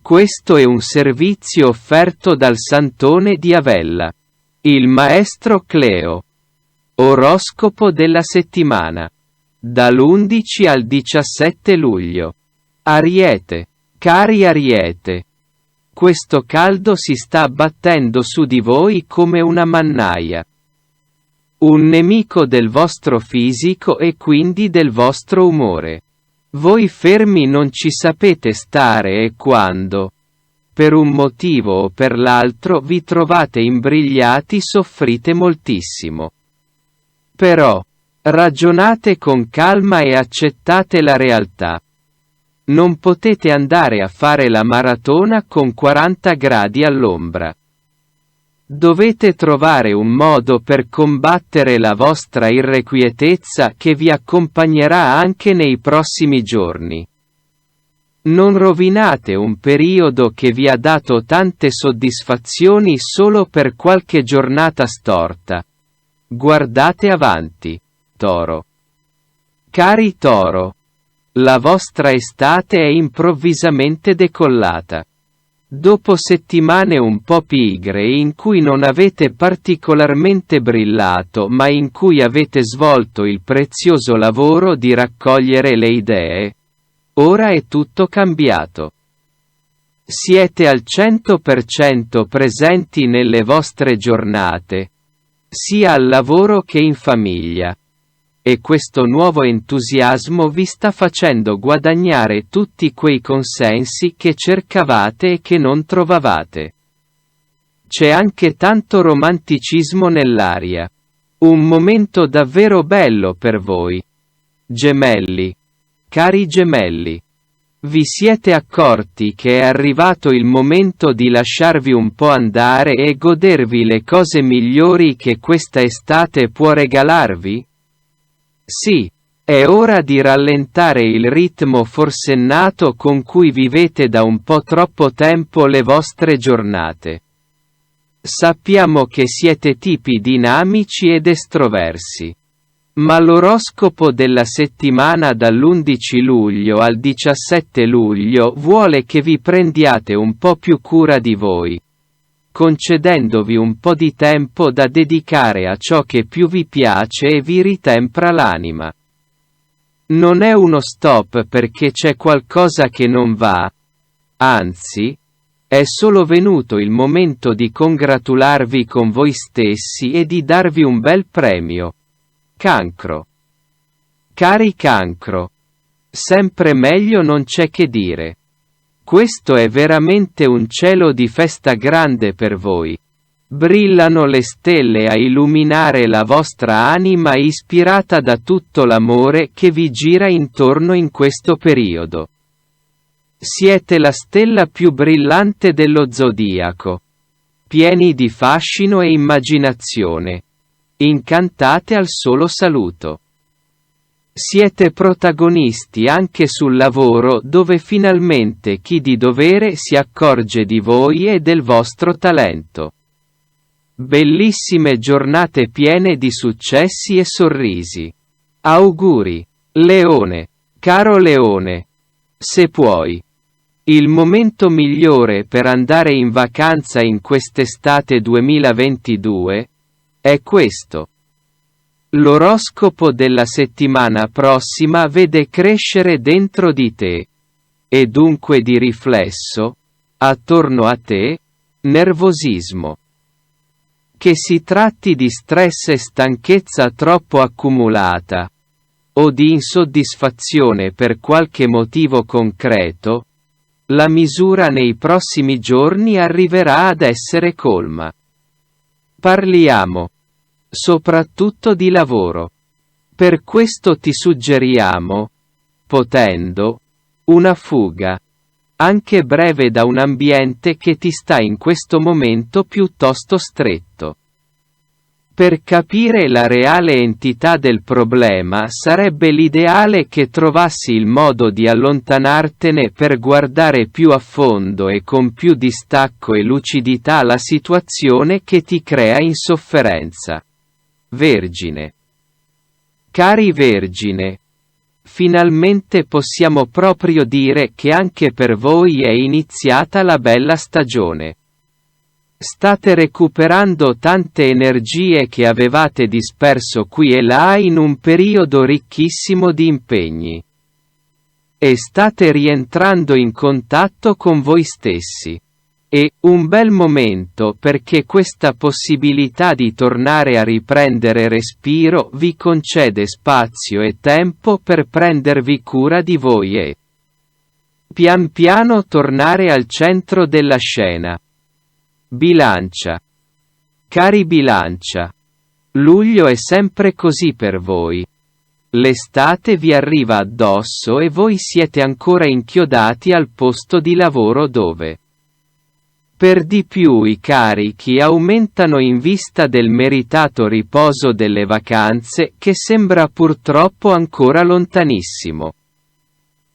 Questo è un servizio offerto dal Santone di Avella. Il maestro Cleo. Oroscopo della settimana. Dall'11 al 17 luglio. Ariete. Cari Ariete. Questo caldo si sta abbattendo su di voi come una mannaia. Un nemico del vostro fisico e quindi del vostro umore. Voi fermi non ci sapete stare e quando, per un motivo o per l'altro, vi trovate imbrigliati, soffrite moltissimo. Però, ragionate con calma e accettate la realtà. Non potete andare a fare la maratona con 40 gradi all'ombra. Dovete trovare un modo per combattere la vostra irrequietezza che vi accompagnerà anche nei prossimi giorni. Non rovinate un periodo che vi ha dato tante soddisfazioni solo per qualche giornata storta. Guardate avanti, Toro. Cari Toro. La vostra estate è improvvisamente decollata. Dopo settimane un po' pigre in cui non avete particolarmente brillato ma in cui avete svolto il prezioso lavoro di raccogliere le idee, ora è tutto cambiato. Siete al 100% presenti nelle vostre giornate, sia al lavoro che in famiglia. E questo nuovo entusiasmo vi sta facendo guadagnare tutti quei consensi che cercavate e che non trovavate. C'è anche tanto romanticismo nell'aria. Un momento davvero bello per voi. Gemelli. Cari gemelli. Vi siete accorti che è arrivato il momento di lasciarvi un po' andare e godervi le cose migliori che questa estate può regalarvi? Sì, è ora di rallentare il ritmo forsennato con cui vivete da un po' troppo tempo le vostre giornate. Sappiamo che siete tipi dinamici ed estroversi. Ma l'oroscopo della settimana dall'11 luglio al 17 luglio vuole che vi prendiate un po' più cura di voi, concedendovi un po' di tempo da dedicare a ciò che più vi piace e vi ritempra l'anima. Non è uno stop perché c'è qualcosa che non va, anzi, è solo venuto il momento di congratularvi con voi stessi e di darvi un bel premio. Cancro. Cari Cancro. Sempre meglio non c'è che dire. Questo è veramente un cielo di festa grande per voi. Brillano le stelle a illuminare la vostra anima ispirata da tutto l'amore che vi gira intorno in questo periodo. Siete la stella più brillante dello zodiaco. Pieni di fascino e immaginazione. Incantate al solo saluto. Siete protagonisti anche sul lavoro dove finalmente chi di dovere si accorge di voi e del vostro talento. Bellissime giornate piene di successi e sorrisi. Auguri, Leone. Caro Leone. Se puoi. Il momento migliore per andare in vacanza in quest'estate 2022 è questo. L'oroscopo della settimana prossima vede crescere dentro di te, e dunque di riflesso, attorno a te, nervosismo. Che si tratti di stress e stanchezza troppo accumulata, o di insoddisfazione per qualche motivo concreto, la misura nei prossimi giorni arriverà ad essere colma. Parliamo soprattutto di lavoro. Per questo ti suggeriamo, potendo, una fuga, anche breve da un ambiente che ti sta in questo momento piuttosto stretto. Per capire la reale entità del problema sarebbe l'ideale che trovassi il modo di allontanartene per guardare più a fondo e con più distacco e lucidità la situazione che ti crea insofferenza. Vergine. Cari Vergine. finalmente possiamo proprio dire che anche per voi è iniziata la bella stagione. State recuperando tante energie che avevate disperso qui e là in un periodo ricchissimo di impegni. E state rientrando in contatto con voi stessi. E, un bel momento perché questa possibilità di tornare a riprendere respiro vi concede spazio e tempo per prendervi cura di voi e pian piano tornare al centro della scena. Bilancia. Cari Bilancia. Luglio è sempre così per voi. L'estate vi arriva addosso e voi siete ancora inchiodati al posto di lavoro dove per di più i carichi aumentano in vista del meritato riposo delle vacanze che sembra purtroppo ancora lontanissimo.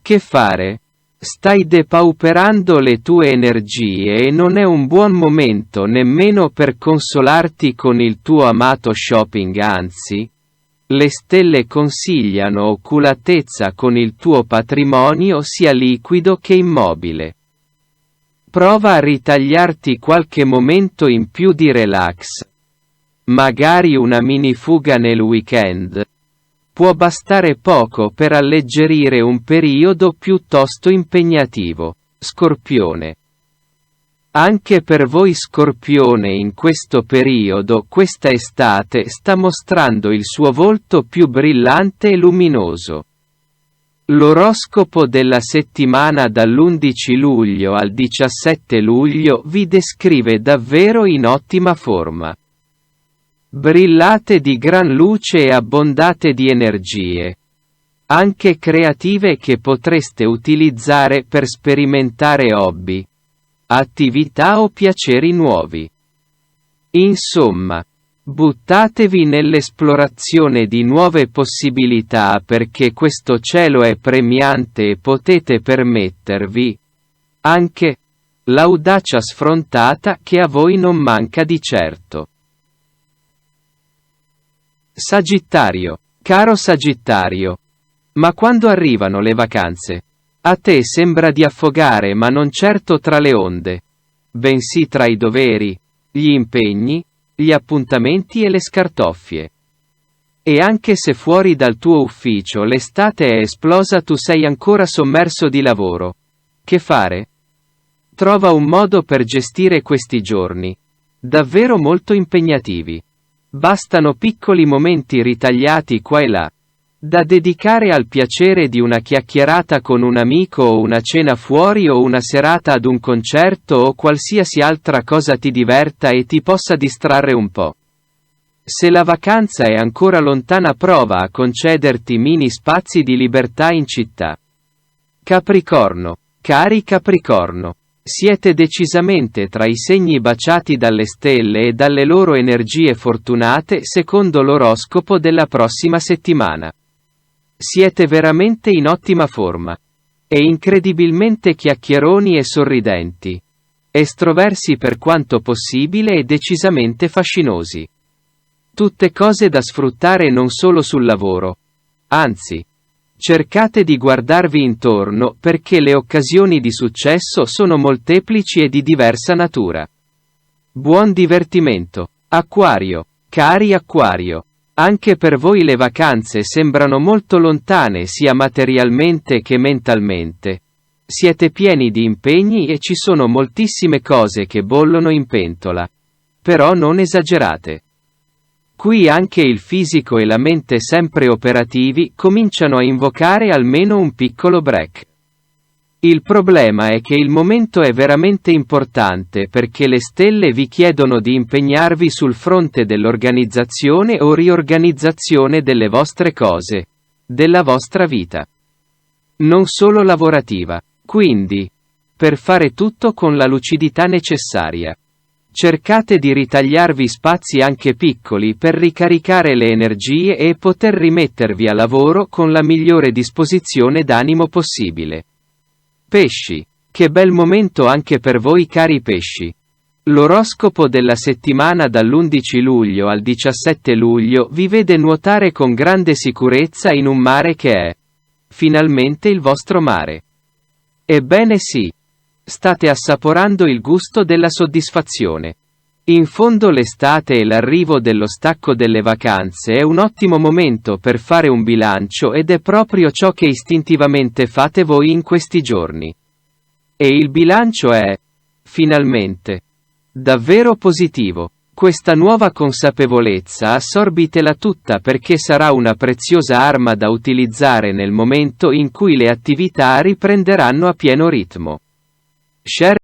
Che fare? Stai depauperando le tue energie e non è un buon momento nemmeno per consolarti con il tuo amato shopping, anzi, le stelle consigliano oculatezza con il tuo patrimonio sia liquido che immobile. Prova a ritagliarti qualche momento in più di relax. Magari una mini fuga nel weekend. Può bastare poco per alleggerire un periodo piuttosto impegnativo. Scorpione. Anche per voi Scorpione in questo periodo questa estate sta mostrando il suo volto più brillante e luminoso. L'oroscopo della settimana dall'11 luglio al 17 luglio vi descrive davvero in ottima forma. Brillate di gran luce e abbondate di energie, anche creative che potreste utilizzare per sperimentare hobby, attività o piaceri nuovi. Insomma, buttatevi nell'esplorazione di nuove possibilità perché questo cielo è premiante e potete permettervi anche l'audacia sfrontata che a voi non manca di certo. Sagittario. Caro Sagittario. Ma quando arrivano le vacanze? A te sembra di affogare, ma non certo tra le onde, bensì tra i doveri, gli impegni, gli appuntamenti e le scartoffie. E anche se fuori dal tuo ufficio l'estate è esplosa, tu sei ancora sommerso di lavoro. Che fare? Trova un modo per gestire questi giorni, davvero molto impegnativi. Bastano piccoli momenti ritagliati qua e là, da dedicare al piacere di una chiacchierata con un amico o una cena fuori o una serata ad un concerto o qualsiasi altra cosa ti diverta e ti possa distrarre un po'. Se la vacanza è ancora lontana, prova a concederti mini spazi di libertà in città. Capricorno. Cari Capricorno. Siete decisamente tra i segni baciati dalle stelle e dalle loro energie fortunate secondo l'oroscopo della prossima settimana. Siete veramente in ottima forma. E incredibilmente chiacchieroni e sorridenti. Estroversi per quanto possibile e decisamente fascinosi. Tutte cose da sfruttare non solo sul lavoro. Anzi, cercate di guardarvi intorno perché le occasioni di successo sono molteplici e di diversa natura. Buon divertimento. Acquario. Cari Acquario. Anche per voi le vacanze sembrano molto lontane sia materialmente che mentalmente. Siete pieni di impegni e ci sono moltissime cose che bollono in pentola. Però non esagerate. Qui anche il fisico e la mente sempre operativi cominciano a invocare almeno un piccolo break. Il problema è che il momento è veramente importante perché le stelle vi chiedono di impegnarvi sul fronte dell'organizzazione o riorganizzazione delle vostre cose, della vostra vita. Non solo lavorativa. Quindi, per fare tutto con la lucidità necessaria. Cercate di ritagliarvi spazi anche piccoli per ricaricare le energie e poter rimettervi a lavoro con la migliore disposizione d'animo possibile. Pesci. Che bel momento anche per voi cari pesci. L'oroscopo della settimana dall'11 luglio al 17 luglio vi vede nuotare con grande sicurezza in un mare che è Finalmente il vostro mare. Ebbene sì. State assaporando il gusto della soddisfazione. In fondo l'estate e l'arrivo dello stacco delle vacanze è un ottimo momento per fare un bilancio ed è proprio ciò che istintivamente fate voi in questi giorni. E il bilancio è, finalmente, davvero positivo. Questa nuova consapevolezza assorbitela tutta perché sarà una preziosa arma da utilizzare nel momento in cui le attività riprenderanno a pieno ritmo. Share